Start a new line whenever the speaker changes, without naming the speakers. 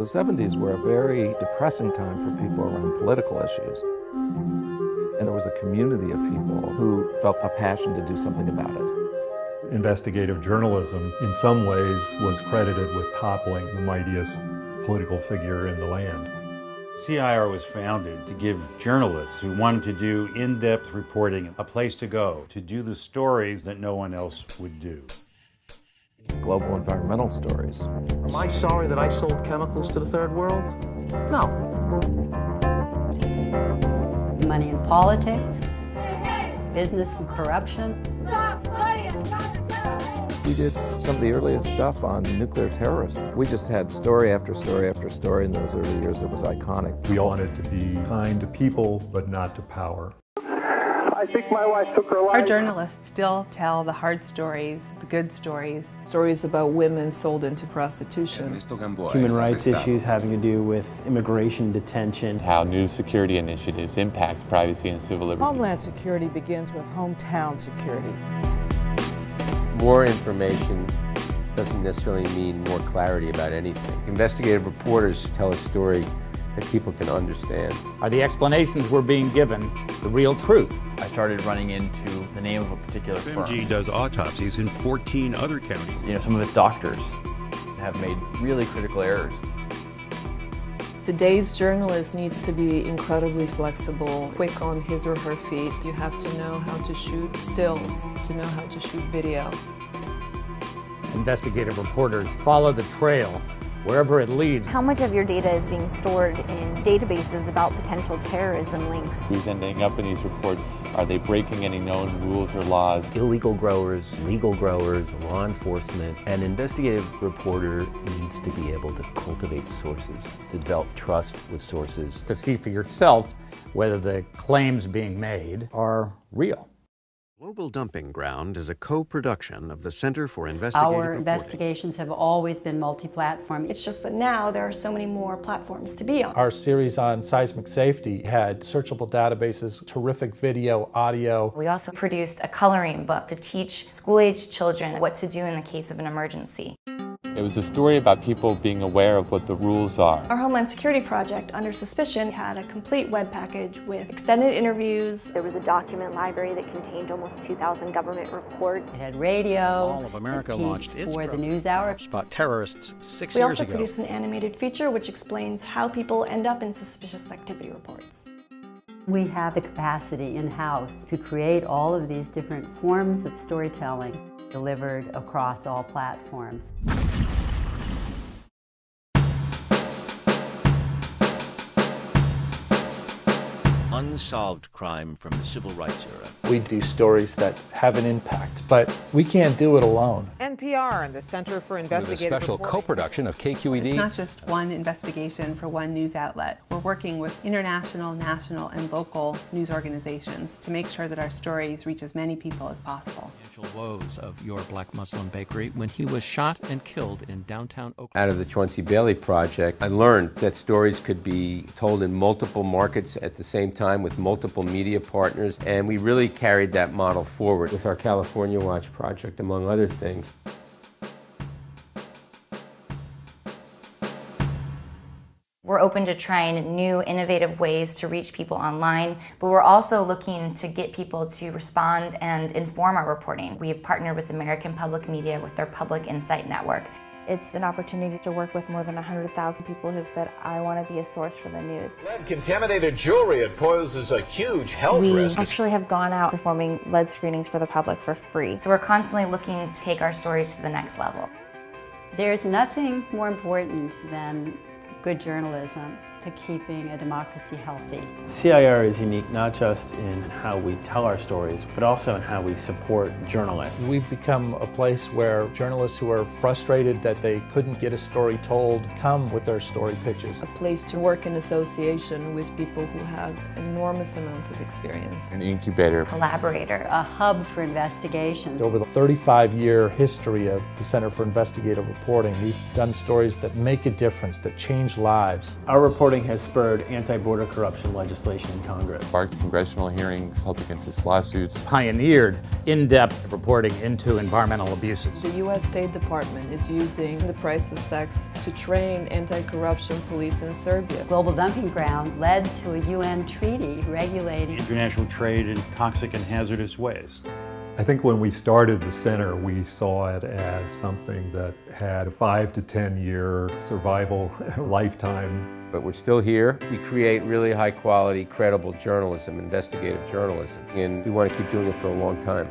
The 70s were a very depressing time for people around political issues. And there was a community of people who felt a passion to do something about it.
Investigative journalism, in some ways, was credited with toppling the mightiest political figure in the land.
CIR was founded to give journalists who wanted to do in-depth reporting a place to go, to do the stories that no one else would do.
Global environmental stories.
Am I sorry that I sold chemicals to the third world? No.
Money in politics, business and corruption.
We did some of the earliest stuff on nuclear terrorism. We just had story after story after story in those early years that was iconic.
We wanted to be kind to people, but not to power.
I think my wife took her life.
Our journalists still tell the hard stories, the good stories.
Stories about women sold into prostitution.
Human rights issues having to do with immigration detention.
How news security initiatives impact privacy and civil liberties.
Homeland security begins with hometown security.
More information doesn't necessarily mean more clarity about anything. Investigative reporters tell a story that people can understand.
Are the explanations we're being given the real truth?
I started running into the name of a particular firm.
FMG does autopsies in 14 other counties.
You know, some of its doctors have made really critical errors.
Today's journalist needs to be incredibly flexible, quick on his or her feet. You have to know how to shoot stills, to know how to shoot video.
Investigative reporters follow the trail wherever it leads.
How much of your data is being stored in databases about potential terrorism links?
Who's ending up in these reports? Are they breaking any known rules or laws?
Illegal growers, legal growers, law enforcement. An investigative reporter needs to be able to cultivate sources, to develop trust with sources.
To see for yourself whether the claims being made are real.
Global Dumping Ground is a co-production of the Center for Investigative Reporting.
Our investigations have always been multi-platform.
It's just that now there are so many more platforms to be on.
Our series on seismic safety had searchable databases, terrific video, audio.
We also produced a coloring book to teach school-aged children what to do in the case of an emergency.
It was a story about people being aware of what the rules are.
Our Homeland Security project, Under Suspicion, had a complete web package with extended interviews.
There was a document library that contained almost 2,000 government reports.
It had radio.
All of America launched its
for the news hour.
Spot terrorists 6 years ago.
We also produced an animated feature which explains how people end up in suspicious activity reports.
We have the capacity in-house to create all of these different forms of storytelling delivered across all platforms.
Unsolved crime from the civil rights era.
We do stories that have an impact, but we can't do it alone.
NPR and the Center for Investigative
Reporting. A special co-production of KQED.
It's not just one investigation for one news outlet. We're working with international, national, and local news organizations to make sure that our stories reach as many people as possible.
Financial woes of your black Muslim bakery when he was shot and killed in downtown Oakland.
Out of the Chauncey Bailey project, I learned that stories could be told in multiple markets at the same time with multiple media partners, and we really carried that model forward with our California Watch project, among other things.
We're open to trying new, innovative ways to reach people online, but we're also looking to get people to respond and inform our reporting. We have partnered with American Public Media with their Public Insight Network.
It's an opportunity to work with more than 100,000 people who've said, I want to be a source for the news.
Lead-contaminated jewelry, it poses a huge health risk.
We actually have gone out performing lead screenings for the public for free.
So we're constantly looking to take our stories to the next level.
There's nothing more important than good journalism to keeping a democracy healthy.
CIR is unique not just in how we tell our stories, but also in how we support journalists.
We've become a place where journalists who are frustrated that they couldn't get a story told come with their story pitches.
A place to work in association with people who have enormous amounts of experience.
An incubator.
Collaborator.
A hub for investigations.
Over the 35-year history of the Center for Investigative Reporting, we've done stories that make a difference, that change lives.
Our reporting reporting has spurred anti-border corruption legislation in Congress.
Sparked congressional hearings, helped against lawsuits.
Pioneered in-depth reporting into environmental abuses.
The U.S. State Department is using the price of sex to train anti-corruption police in Serbia.
Global Dumping Ground led to a UN treaty regulating
international trade in toxic and hazardous waste.
I think when we started the center, we saw it as something that had a 5 to 10 year survival lifetime.
But we're still here. We create really high quality, credible journalism, investigative journalism, and we want to keep doing it for a long time.